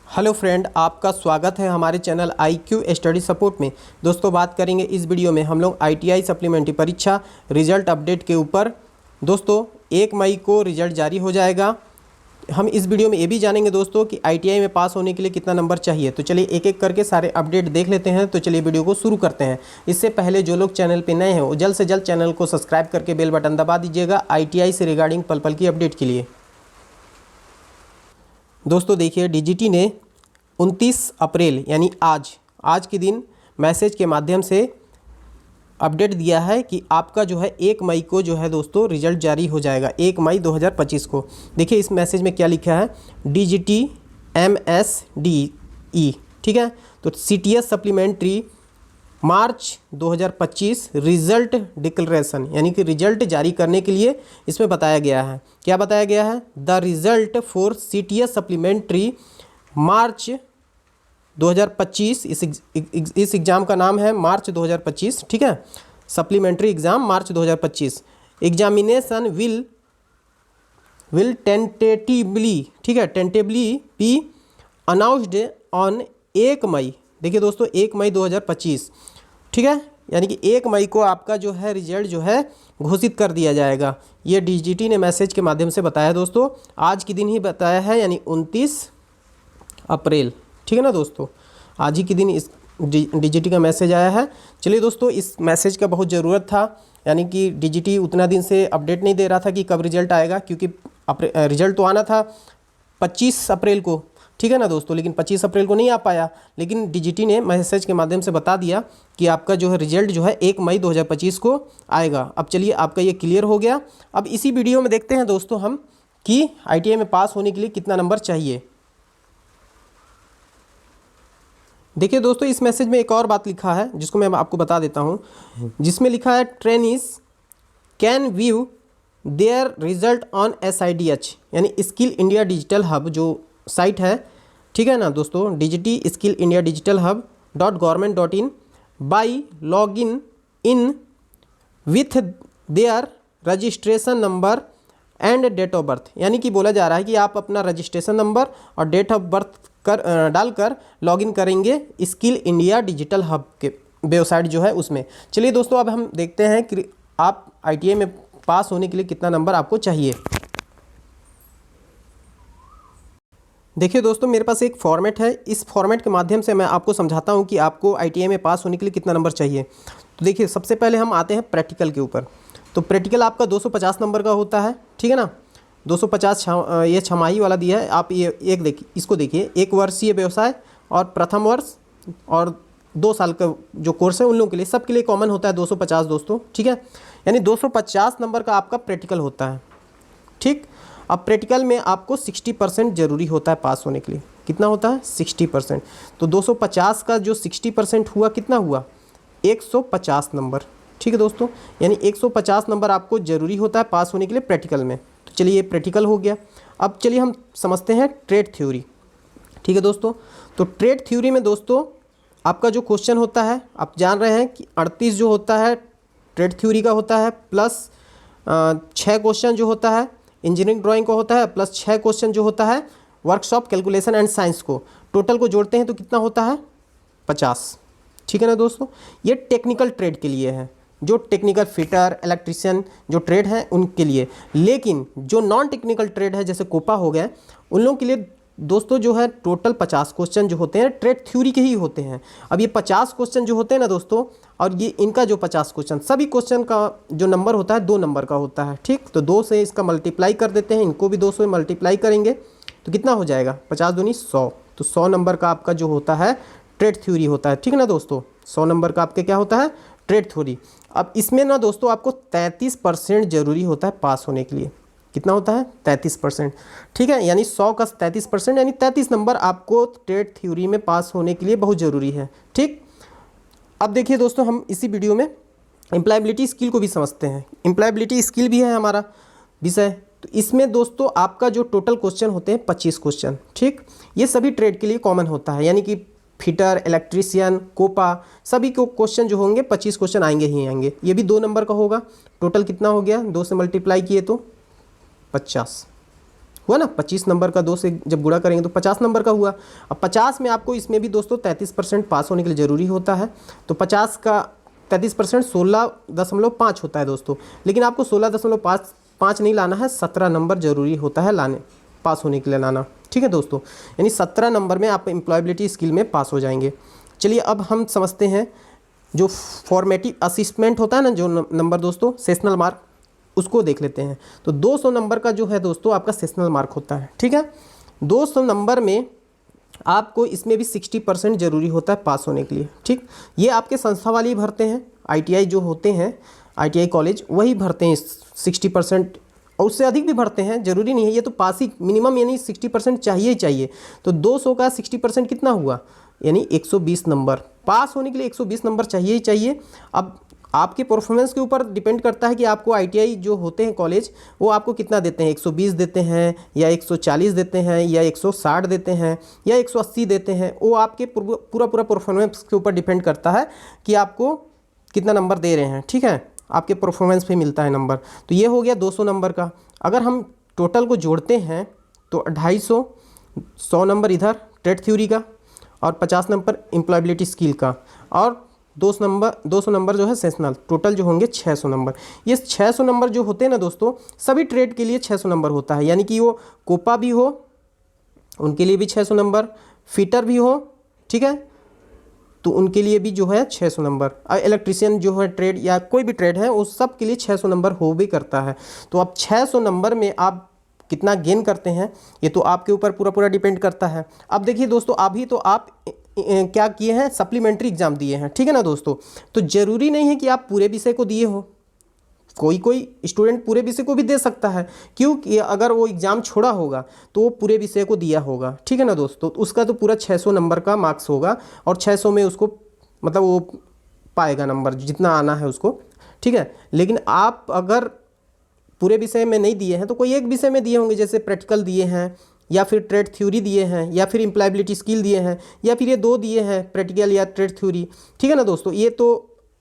Hello friend, आपका स्वागत है हमारे चैनल IQ स्टडी सपोर्ट में। दोस्तों, बात करेंगे इस वीडियो में हम लोग ITI सप्लीमेंट्री परीक्षा रिजल्ट अपडेट के ऊपर। दोस्तों, 1 मई को रिजल्ट जारी हो जाएगा। हम इस वीडियो में ये भी जानेंगे दोस्तों कि ITI में पास होने के लिए कितना नंबर चाहिए। तो चलिए एक एक करके सारे अपडेट देख लेते हैं। तो चलिए वीडियो को शुरू करते हैं। इससे पहले जो लोग चैनल पर नए हैं वो जल्द से जल्द चैनल को सब्सक्राइब करके बेल बटन दबा दीजिएगा ITI से रिगार्डिंग पल पल की अपडेट के लिए। दोस्तों देखिए, DGT ने 29 अप्रैल यानी आज के दिन मैसेज के माध्यम से अपडेट दिया है कि आपका जो है 1 मई को जो है दोस्तों रिजल्ट जारी हो जाएगा, 1 मई 2025 को। देखिए इस मैसेज में क्या लिखा है, DGT MSDE, ठीक है। तो CTS supplementary March 2025 result declaration यानी कि रिजल्ट जारी करने के लिए इसमें बताया गया है। क्या बताया गया है? The result for CTS supplementary March 2025। इस एग्ज़ाम का नाम है मार्च 2025, ठीक है। Supplementary exam March 2025। Examination will tentatively, ठीक है, टेंटेटिवली बी अनाउंस्ड ऑन 1 मई। देखिए दोस्तों, 1 मई 2025, ठीक है, यानी कि 1 मई को आपका जो है रिजल्ट जो है घोषित कर दिया जाएगा। ये DGT ने मैसेज के माध्यम से बताया दोस्तों, आज के दिन ही बताया है, यानी 29 अप्रैल, ठीक है ना दोस्तों। आज ही के दिन इस DGT का मैसेज आया है। चलिए दोस्तों, इस मैसेज का बहुत ज़रूरत था, यानी कि DGT उतना दिन से अपडेट नहीं दे रहा था कि कब रिजल्ट आएगा, क्योंकि रिजल्ट तो आना था 25 अप्रैल को, ठीक है ना दोस्तों, लेकिन 25 अप्रैल को नहीं आ पाया। लेकिन DGT ने मैसेज के माध्यम से बता दिया कि आपका जो है रिजल्ट जो है 1 मई 2025 को आएगा। अब चलिए आपका ये क्लियर हो गया। अब इसी वीडियो में देखते हैं दोस्तों हम कि ITI में पास होने के लिए कितना नंबर चाहिए। देखिए दोस्तों, इस मैसेज में एक और बात लिखा है जिसको मैं आपको बता देता हूँ, जिसमें लिखा है trainees can view their result on SIDH यानी स्किल इंडिया डिजिटल हब जो साइट है, ठीक है ना दोस्तों, DGT skill India digital hub .government.in by log in with their registration number and date of birth. यानी कि बोला जा रहा है कि आप अपना रजिस्ट्रेशन नंबर और डेट ऑफ बर्थ डालकर लॉगिन करेंगे स्किल इंडिया डिजिटल हब के वेबसाइट जो है उसमें। चलिए दोस्तों, अब हम देखते हैं कि आप ITI में पास होने के लिए कितना नंबर आपको चाहिए। देखिए दोस्तों, मेरे पास एक फॉर्मेट है। इस फॉर्मेट के माध्यम से मैं आपको समझाता हूँ कि आपको ITI में पास होने के लिए कितना नंबर चाहिए। तो देखिए, सबसे पहले हम आते हैं प्रैक्टिकल के ऊपर। तो प्रैक्टिकल आपका 250 नंबर का होता है, ठीक है ना। 250 ये छमाही वाला दिया है। आप ये एक देखिए, इसको देखिए, 1 वर्षीय व्यवसाय और प्रथम वर्ष और 2 साल का जो कोर्स है उन लोगों के लिए, सबके लिए कॉमन होता है 250 दोस्तों, ठीक है। यानी 250 नंबर का आपका प्रैक्टिकल होता है, ठीक। अब प्रैक्टिकल में आपको 60% ज़रूरी होता है पास होने के लिए। कितना होता है? 60%। तो 250 का जो 60% हुआ, कितना हुआ? 150 नंबर, ठीक है दोस्तों। यानी 150 नंबर आपको ज़रूरी होता है पास होने के लिए प्रैक्टिकल में। तो चलिए ये प्रैक्टिकल हो गया। अब चलिए हम समझते हैं ट्रेड थ्योरी, ठीक है दोस्तों। तो ट्रेड थ्योरी में दोस्तों आपका जो क्वेश्चन होता है, आप जान रहे हैं कि 38 जो होता है ट्रेड थ्योरी का होता है, प्लस 6 क्वेश्चन जो होता है इंजीनियरिंग ड्राइंग को होता है, प्लस 6 क्वेश्चन जो होता है वर्कशॉप कैलकुलेशन एंड साइंस को। टोटल को जोड़ते हैं तो कितना होता है? 50, ठीक है ना दोस्तों। ये टेक्निकल ट्रेड के लिए है, जो टेक्निकल फिटर इलेक्ट्रिशियन जो ट्रेड है उनके लिए। लेकिन जो नॉन टेक्निकल ट्रेड है जैसे कोपा हो गया, उन लोगों के लिए दोस्तों जो है टोटल 50 क्वेश्चन जो होते हैं ट्रेड थ्योरी के ही होते हैं। अब ये 50 क्वेश्चन जो होते हैं ना दोस्तों, और ये इनका जो 50 क्वेश्चन, सभी क्वेश्चन का जो नंबर होता है 2 नंबर का होता है, ठीक। तो 2 से इसका मल्टीप्लाई कर देते हैं, इनको भी 2 से मल्टीप्लाई करेंगे तो कितना हो जाएगा? 50 दूनी 100। तो 100 नंबर का आपका जो होता है ट्रेड थ्योरी होता है, ठीक है ना दोस्तों। 100 नंबर का आपके क्या होता है? Trade theory. अब इसमें ना दोस्तों आपको 33% ज़रूरी होता है पास होने के लिए। कितना होता है? 33%, ठीक है। यानी 100 का 33%, यानी 33 नंबर आपको ट्रेड थ्योरी में पास होने के लिए बहुत ज़रूरी है, ठीक। अब देखिए दोस्तों, हम इसी वीडियो में एम्प्लॉयबिलिटी स्किल को भी समझते हैं। एम्प्लॉयबिलिटी स्किल भी है हमारा विषय। तो इसमें दोस्तों आपका जो टोटल क्वेश्चन होते हैं 25 क्वेश्चन, ठीक। ये सभी ट्रेड के लिए कॉमन होता है, यानी कि फिटर इलेक्ट्रीशियन कोपा सभी को क्वेश्चन जो होंगे 25 क्वेश्चन आएंगे ही आएंगे। ये भी 2 नंबर का होगा। टोटल कितना हो गया? 2 से मल्टीप्लाई किए तो 50, हुआ ना, 25 नंबर का 2 से जब गुणा करेंगे तो 50 नंबर का हुआ। अब 50 में आपको इसमें भी दोस्तों 33% पास होने के लिए ज़रूरी होता है। तो 50 का 33% 16.5 होता है दोस्तों, लेकिन आपको 16.5 नहीं लाना है, 17 नंबर ज़रूरी होता है लाने, पास होने के लिए लाना। ठीक है दोस्तों, यानी 17 नंबर में आप एम्प्लॉयबिलिटी स्किल में पास हो जाएंगे। चलिए अब हम समझते हैं जो फॉर्मेटिव असिस्टमेंट होता है ना, जो नंबर दोस्तों सेशनल मार्क, उसको देख लेते हैं। तो 200 नंबर का जो है दोस्तों आपका सेशनल मार्क होता है। ठीक है, 200 नंबर में आपको इसमें भी 60% ज़रूरी होता है पास होने के लिए। ठीक, ये आपके संस्था वाले ही भरते हैं, ITI जो होते हैं, ITI कॉलेज वही भरते हैं 60%, और उससे अधिक भी भरते हैं, ज़रूरी नहीं है। ये तो पास ही मिनिमम, यानी 60% चाहिए ही चाहिए। तो 200 का 60% कितना हुआ, यानी 120 नंबर। पास होने के लिए 120 नंबर चाहिए ही चाहिए। अब आपके परफॉर्मेंस के ऊपर डिपेंड करता है कि आपको ITI जो होते हैं कॉलेज, वो आपको कितना देते हैं, 120 देते हैं या 140 देते हैं या 160 देते हैं या 180 देते हैं। वो आपके पूरा परफॉर्मेंस के ऊपर डिपेंड करता है कि आपको कितना नंबर दे रहे हैं। ठीक है, आपके परफॉर्मेंस पे मिलता है नंबर। तो ये हो गया 200 नंबर का। अगर हम टोटल को जोड़ते हैं तो 250, 100 नंबर इधर ट्रेड थ्योरी का और 50 नंबर एम्प्लॉयबिलिटी स्किल का, और 200 नंबर जो है सेशनल, टोटल जो होंगे 600 नंबर। ये 600 नंबर जो होते हैं ना दोस्तों, सभी ट्रेड के लिए 600 नंबर होता है, यानी कि वो कोपा भी हो उनके लिए भी 600 नंबर, फिटर भी हो, ठीक है, तो उनके लिए भी जो है 600 नंबर। इलेक्ट्रीशियन जो है ट्रेड या कोई भी ट्रेड है, उस सब के लिए 600 नंबर हो भी करता है। तो अब 600 नंबर में आप कितना गेन करते हैं, ये तो आपके ऊपर पूरा डिपेंड करता है। अब देखिए दोस्तों, अभी तो आप क्या किए हैं, सप्लीमेंट्री एग्जाम दिए हैं, ठीक है ना दोस्तों। तो ज़रूरी नहीं है कि आप पूरे विषय को दिए हो, कोई स्टूडेंट पूरे विषय को भी दे सकता है, क्योंकि अगर वो एग्ज़ाम छोड़ा होगा तो वो पूरे विषय को दिया होगा। ठीक है ना दोस्तों, तो उसका तो पूरा 600 नंबर का मार्क्स होगा, और 600 में उसको मतलब वो पाएगा नंबर जितना आना है उसको। ठीक है, लेकिन आप अगर पूरे विषय में नहीं दिए हैं तो कोई एक विषय में दिए होंगे, जैसे प्रैक्टिकल दिए हैं या फिर ट्रेड थ्योरी दिए हैं या फिर एम्प्लॉयबिलिटी स्किल दिए हैं या फिर ये 2 दिए हैं, प्रैक्टिकल या ट्रेड थ्योरी। ठीक है ना दोस्तों, ये तो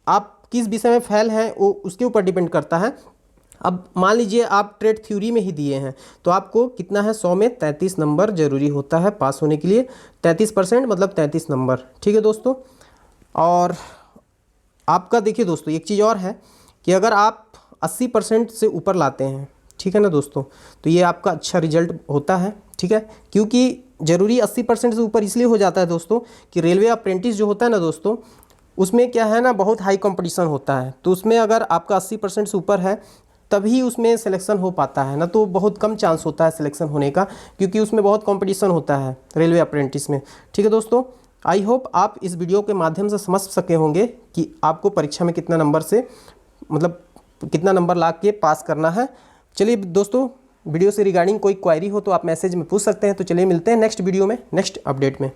आप किस विषय में फेल हैं वो उसके ऊपर डिपेंड करता है। अब मान लीजिए आप ट्रेड थ्योरी में ही दिए हैं, तो आपको कितना है, 100 में 33 नंबर ज़रूरी होता है पास होने के लिए। 33% मतलब 33 नंबर। ठीक है दोस्तों, और आपका देखिए दोस्तों एक चीज़ और है कि अगर आप 80% से ऊपर लाते हैं, ठीक है ना दोस्तों, तो ये आपका अच्छा रिजल्ट होता है। ठीक है, क्योंकि ज़रूरी 80% से ऊपर इसलिए हो जाता है दोस्तों कि रेलवे अप्रेंटिस जो होता है ना दोस्तों, उसमें क्या है ना, बहुत हाई कंपटीशन होता है। तो उसमें अगर आपका 80% से ऊपर है तभी उसमें सिलेक्शन हो पाता है, ना तो बहुत कम चांस होता है सिलेक्शन होने का, क्योंकि उसमें बहुत कंपटीशन होता है रेलवे अप्रेंटिस में। ठीक है दोस्तों, आई होप आप इस वीडियो के माध्यम से समझ सके होंगे कि आपको परीक्षा में कितना नंबर से मतलब कितना नंबर ला के पास करना है। चलिए दोस्तों, वीडियो से रिगार्डिंग कोई क्वायरी हो तो आप मैसेज में पूछ सकते हैं। तो चलिए मिलते हैं नेक्स्ट वीडियो में, नेक्स्ट अपडेट में।